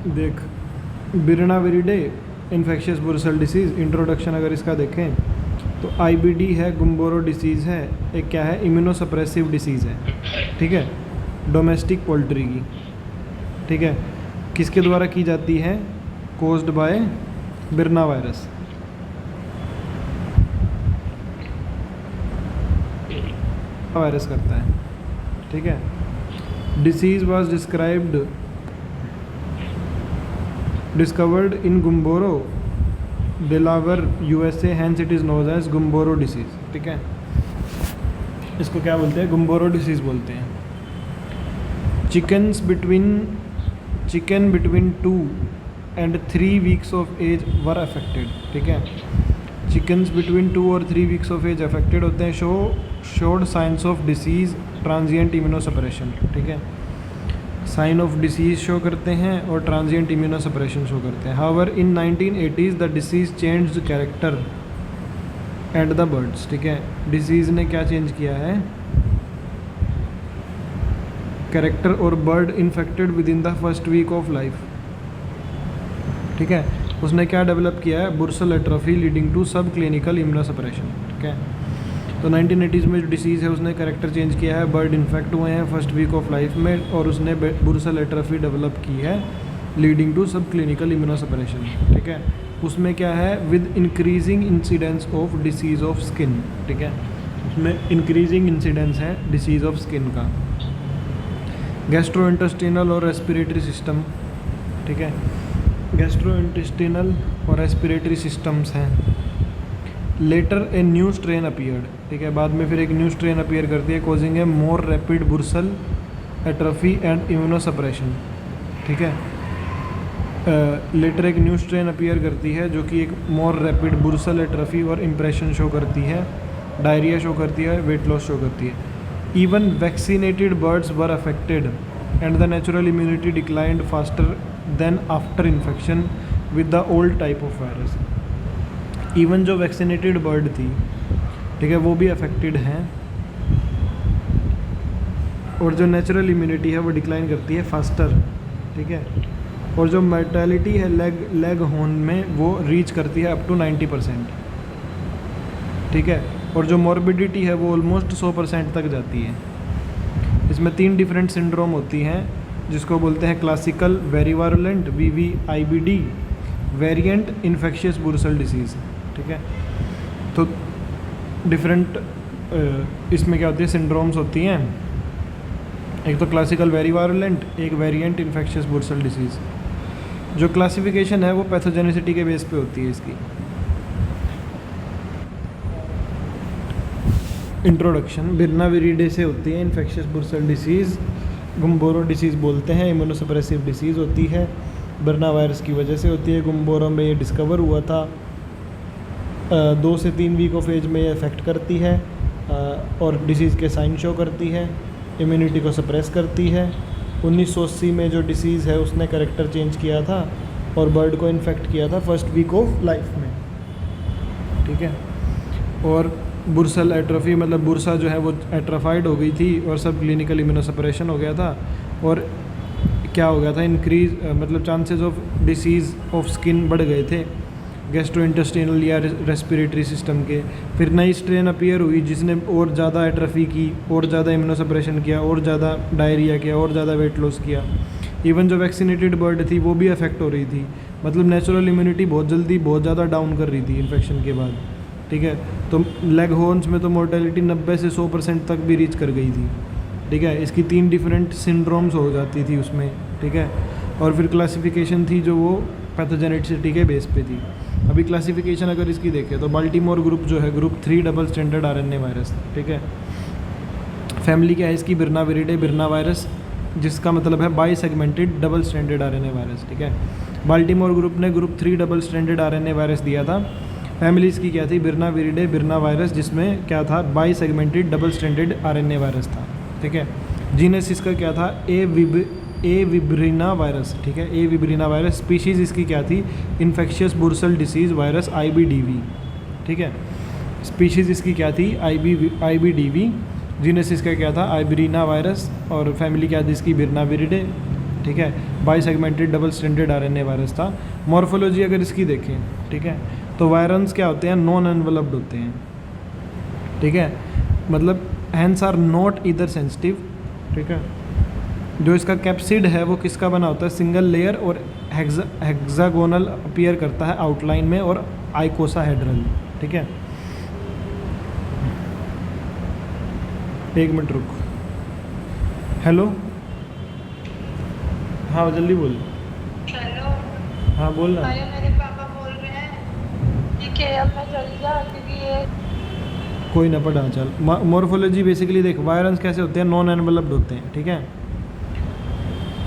देख, बिरनाविरिडे infectious bursal disease, introduction अगर इसका देखें तो आईबीडी है, गुम्बोरो डिसीज़ है, एक क्या है, इम्यूनोसप्रेसिव डिसीज़ है, ठीक है, डोमेस्टिक पोल्ट्री की, ठीक है, किसके द्वारा की जाती है, caused by birnavirus. Virus करता है, ठीक है। Disease was discovered in Gumboro Delaware USA, hence it is known as Gumboro disease, ठीक है। इसको क्या बोलते हैं, गुम्बोरो डिसीज़ बोलते हैं। Chicken between 2 and 3 weeks of age were affected, ठीक है। चिकन्स बिटवीन 2 और 3 weeks of एज अफेक्टेड होते हैं, showed science of disease, transient immunosuppression, ठीक है, साइन ऑफ डिसीज़ शो करते हैं और ट्रांजिएंट इम्यूनोसप्रेशन शो करते हैं। However in 1980s the disease changed character and the birds, ठीक है, डिसीज़ ने क्या चेंज किया है, कैरेक्टर और bird infected with in the first week of life, ठीक है। उसने क्या डेवलप किया है, bursal atrophy leading to subclinical immunosuppression, ठीक है। तो 1980s में जो डिसीज़ है उसने कैरेक्टर चेंज किया है, बर्ड इन्फेक्ट हुए हैं फर्स्ट वीक ऑफ लाइफ में, और उसने बुर्सल एट्रोफी डेवलप की है leading to subclinical immunosuppression, ठीक है। उसमें क्या है, with increasing incidence of disease of skin, ठीक है, उसमें इंक्रीजिंग इंसिडेंस है डिसीज़ ऑफ स्किन का। गैस्ट्रोइंटेस्टिनल और रेस्पिरेटरी सिस्टम, ठीक है, गैस्ट्रोइंटेस्टिनल और रेस्पिरेटरी सिस्टम्स हैं। Later a new strain appeared, ठीक है, बाद में फिर एक न्यू स्ट्रेन अपीयर करती है, causing a more rapid bursal atrophy and immunosuppression, ठीक है। लेटर एक न्यू स्ट्रेन अपीयर करती है जो कि एक मोर रैपिड बुर्सल एट्रोफी और इम्प्रेशन शो करती है, डायरिया शो करती है, वेट लॉस शो करती है। Even vaccinated birds were affected and the natural immunity declined faster than after infection with the old type of virus. Even जो vaccinated bird थी, ठीक है, वो भी अफेक्टेड हैं, और जो नेचुरल इम्यूनिटी है वो डिक्लाइन करती है फास्टर, ठीक है, और जो मोर्टेलिटी है लेग हॉर्न में वो रीच करती है अप टू 90%, ठीक है, और जो मॉर्बिडिटी है वो ऑलमोस्ट 100% तक जाती है। इसमें 3 डिफरेंट सिंड्रोम होती हैं जिसको बोलते हैं classical very virulent VVIBD, variant infectious bursal disease, ठीक है। तो डिफरेंट इसमें क्या होती है, सिंड्रोम्स होती हैं, एक तो क्लासिकल वेरीवारुलेंट, एक वेरिएंट इन्फेक्शियस बुर्सल डिसीज़। जो क्लासिफिकेशन है वो पैथोजेनिसिटी के बेस पे होती है इसकी। इंट्रोडक्शन, बिरनाविरिडे से होती है इन्फेक्शियस बुर्सल डिसीज़, गुम्बोरो डिसीज़ बोलते हैं, इम्यूनोसप्रेसिव डिसीज़ होती है, बिरना वायरस की वजह से होती है। गुम्बोरो में ये डिस्कवर हुआ था, 2 से 3 वीक ऑफ एज में ये अफेक्ट करती है और डिसीज़ के साइन शो करती है, इम्यूनिटी को सप्रेस करती है। 1980 में जो डिसीज़ है उसने कैरेक्टर चेंज किया था और बर्ड को इन्फेक्ट किया था फर्स्ट वीक ऑफ लाइफ में, ठीक है। और बुर्सल एट्रोफी मतलब बुर्सा जो है वो एट्रोफाइड हो गई थी और सब क्लिनिकल इम्यूनोसप्रेशन हो गया था, और क्या हो गया था, इंक्रीज मतलब chances of disease of skin बढ़ गए थे, गैस्ट्रोइंटेस्टिनल या रेस्पिरेटरी सिस्टम के। फिर नई स्ट्रेन अपीयर हुई जिसने और ज़्यादा एट्रोफी की, और ज़्यादा इम्यूनोसप्रेशन किया, और ज़्यादा डायरिया किया, और ज़्यादा वेट लॉस किया। इवन जो वैक्सीनेटेड बर्ड थी वो भी अफेक्ट हो रही थी, मतलब नेचुरल इम्यूनिटी बहुत जल्दी बहुत ज़्यादा डाउन कर रही थी इन्फेक्शन के बाद, ठीक है। तो लेग हॉर्न्स में तो मोर्टेलिटी 90 से 100% तक भी रीच कर गई थी, ठीक है। इसकी 3 डिफरेंट सिंड्रोम्स हो जाती थी उसमें, ठीक है। और फिर क्लासिफिकेशन थी जो वो पैथोजेनिसिटी के बेस पे थी। अभी क्लासिफिकेशन अगर इसकी देखें तो बाल्टीमोर ग्रुप जो है group 3 double standard RNA virus, ठीक है। फैमिली क्या है इसकी, बिरनाविरिडे बिरना वायरस, जिसका मतलब है by segmented double standard RNA virus, ठीक है। बाल्टीमोर ग्रुप ने group 3 double standard RNA virus दिया था। फैमिली इसकी क्या थी, बिरनाविरिडे बिरना वायरस, जिसमें क्या था, by segmented double standard RNA virus था, ठीक है। जीनस इसका क्या था, ए विब्रिना वायरस, ठीक है, ए विब्रिना वायरस। स्पीशीज़ इसकी क्या थी, infectious bursal disease virus IBDV, ठीक है। स्पीशीज़ इसकी क्या थी, IBDV। जीनस इसका क्या था, आइब्रीना वायरस, और फैमिली क्या थी इसकी, बिरनाविरिडे। ठीक है, by segmented double stranded RNA virus था। मॉर्फोलॉजी अगर इसकी देखें, ठीक है, तो वायरस क्या होते हैं, नॉन एनवेलप्ड होते हैं, ठीक है, मतलब hens are not either sensitive, ठीक है। जो इसका कैप्सिड है वो किसका बना होता है, सिंगल लेयर और हेक्सागोनल अपीयर करता है आउटलाइन में और आइकोसाहेड्रल, ठीक है। एक मिनट रुको, हेलो, हाँ जल्दी बोल। हेलो, हाँ बोल ना। अरे मेरे पापा बोल रहे हैं कि अब मैं चली जा क्योंकि ये कोई ना, पढ़ा चल। मॉर्फोलॉजी बेसिकली देख, वायरस कैसे होते हैं, नॉन एनवेलप्ड होते हैं, ठीक है,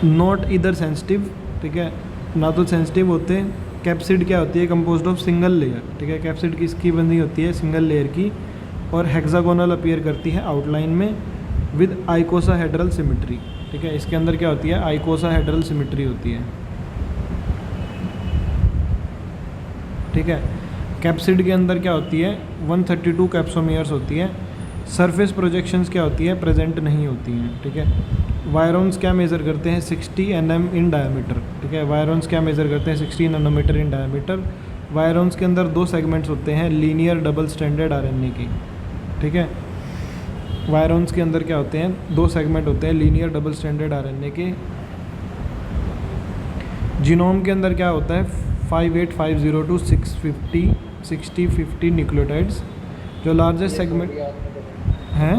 नॉट इधर सेंसिटिव, ठीक है, ना तो सेंसिटिव होते। कैप्सिड क्या होती है, कंपोज्ड ऑफ सिंगल लेयर, ठीक है, कैप्सिड किसकी बनी होती है, सिंगल लेयर की, और हेक्सागोनल अपीयर करती है आउटलाइन में विद आइकोसाहेड्रल सिमिट्री, ठीक है। इसके अंदर क्या होती है, आइकोसाहेड्रल सिमिट्री होती है, ठीक है। कैप्सिड के अंदर क्या होती है, 132 कैप्सोमियर्स होती है। सरफेस प्रोजेक्शंस क्या होती है, प्रेजेंट नहीं होती हैं, ठीक है। वायरॉन्स क्या मेज़र करते हैं, 60 nm इन डायमीटर, ठीक है। वायरॉन्स क्या मेज़र करते हैं, 60 नैनोमीटर इन डायमीटर। वायरॉन्स के अंदर दो सेगमेंट्स होते हैं लीनियर डबल स्ट्रैंडेड आरएनए की, ठीक है। वायरॉन्स के अंदर क्या होते हैं, दो सेगमेंट होते हैं लीनियर डबल स्ट्रैंडेड आरएनए के। जीनोम के अंदर क्या होता है, 58502 टू 6050 न्यूक्लियोटाइड्स। जो लार्जेस्ट सेगमेंट हैं,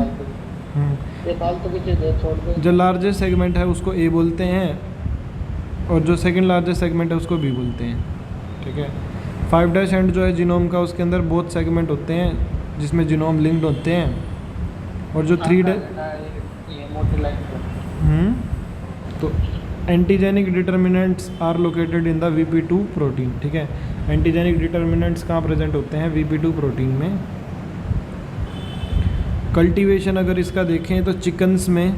जो लार्जेस्ट सेगमेंट है उसको ए बोलते हैं, और जो सेकंड लार्जेस्ट सेगमेंट है उसको बी बोलते हैं, ठीक है। 5' एंड जो है जीनोम का, उसके अंदर बहुत सेगमेंट होते हैं जिसमें जीनोम लिंक्ड होते हैं। और जो 3' तो antigenic determinants are located in the VP2 protein, ठीक है। एंटीजेनिक डिटर्मिनेंट्स कहाँ प्रेजेंट होते हैं, VP2 प्रोटीन में। कल्टीवेशन अगर इसका देखें तो चिकन्स में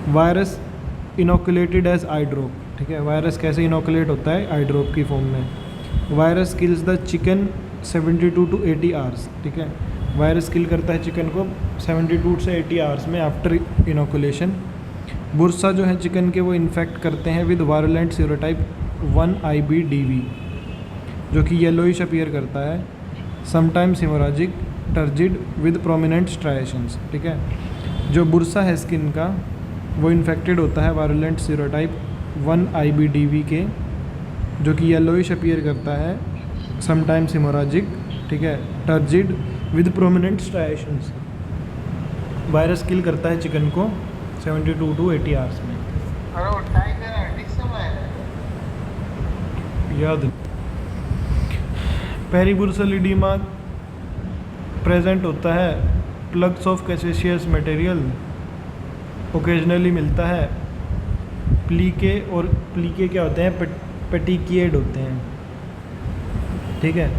virus inoculated as eye drop, ठीक है। वायरस कैसे इनोकुलेट होता है, आई ड्रॉप की फॉर्म में। Virus kills the chicken 72 to 80 hours, ठीक है। वायरस किल करता है चिकन को 72 से 80 आवर्स में आफ्टर इनोकुलेशन। बुर्सा जो है चिकन के, वो इन्फेक्ट करते हैं विद वायरुलेंट सीरोटाइप 1 IBDV, जो कि येलोइश अपीयर करता है, sometimes हेमोराजिक, turgid with prominent striations, ठीक है। जो बुर्सा है स्किन का, वो इन्फेक्टेड होता है वायरुलेंट सीरोटाइप 1 IBDV के, जो कि येलोइश अपीयर करता है, समटाइम्स हेमोराजिक, ठीक है, turgid with prominent striations. Virus kill करता है चिकन को 72 टू 80 आवर्स में। याद। पेरीबुर्सल इडीमा प्रेजेंट होता है plugs of caseous material, occasionally मिलता है प्लीके, और प्लीके क्या होते हैं, पेटिकिएड होते हैं, ठीक है।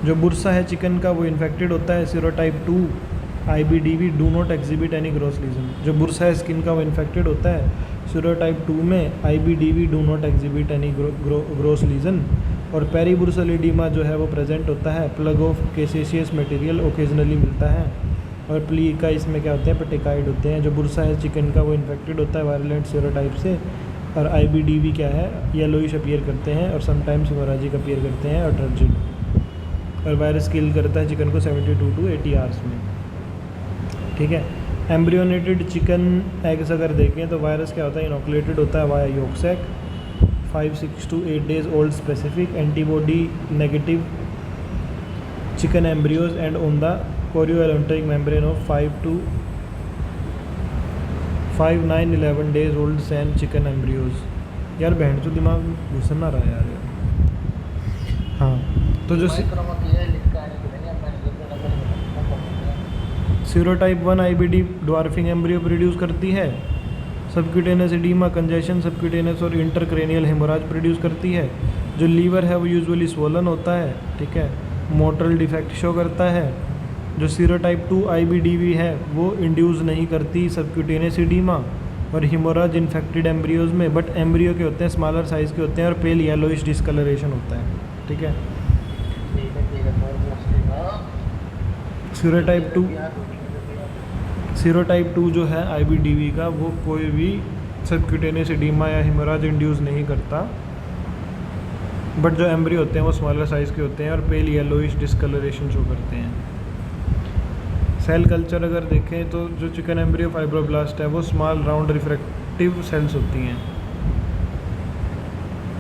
जो बुर्सा है चिकन का, वो इन्फेक्टेड होता है serotype 2 IBDV, do not exhibit any gross lesion. जो बुर्सा है स्किन का, वो इन्फेक्टेड होता है सीरोटाइप 2 में, IBDV do not exhibit any gross lesion. और पेरीबुर्सल इडीमा जो है वो प्रेजेंट होता है plug of caseous material, occasionally मिलता है। और प्लीका इसमें क्या होते हैं, पेटिकाइड होते हैं। जो बुर्सा है चिकन का, वो इन्फेक्टेड होता है वायरुलेंट सीरोटाइप से, और IBDV क्या है, येलोइश अपीयर करते हैं, और समटाइम्स हेमोराजिक अपीयर करते हैं, और टर्जिड। और वायरस किल करता है चिकन को 72 टू 80 आवर्स में, ठीक है। एम्ब्रियोनेटेड चिकन एग्स अगर देखें तो वायरस क्या होता है, इनोकुलेटेड होता है via York sac, 5-6 to 8 days old specific antibody negative chicken embryos and on the chorioallantoic membrane of 5-9-11 days old same chicken embryos। यार बहन जो दिमाग घुस ना रहा यार। हाँ, तो जो serotype 1 IBD dwarfing embryo produce करती है, सबक्यूटेनियस एडीमा, कंजेशन, सबक्यूटेनियस और इंटरक्रेनियल हेमोराज प्रोड्यूस करती है। जो लीवर है वो यूजुअली स्वोलन होता है, ठीक है, मोटरल डिफेक्ट शो करता है। जो सीरोटाइप 2 IBDV है वो इंड्यूस नहीं करती सबक्यूटेनियस एडीमा और हेमोराज इन्फेक्टेड एम्ब्रियोज में, बट एम्ब्रियो के होते हैं स्मॉलर साइज़ के होते हैं और पेल येलोइश डिस्कलरेशन होता है, ठीक है। सीरोटाइप 2 जो है IBDV का, वो कोई भी सबक्यूटेनियस एडीमा या हेमोराज इंड्यूस नहीं करता, बट जो एम्ब्रियो होते हैं वो स्मॉलर साइज़ के होते हैं और पेल येलोइश डिस्कलरेशन शो करते हैं। सेल कल्चर अगर देखें तो जो चिकन एम्ब्रियो फाइब्रोब्लास्ट है वो स्मॉल राउंड रिफ्रैक्टिव सेल्स होती हैं।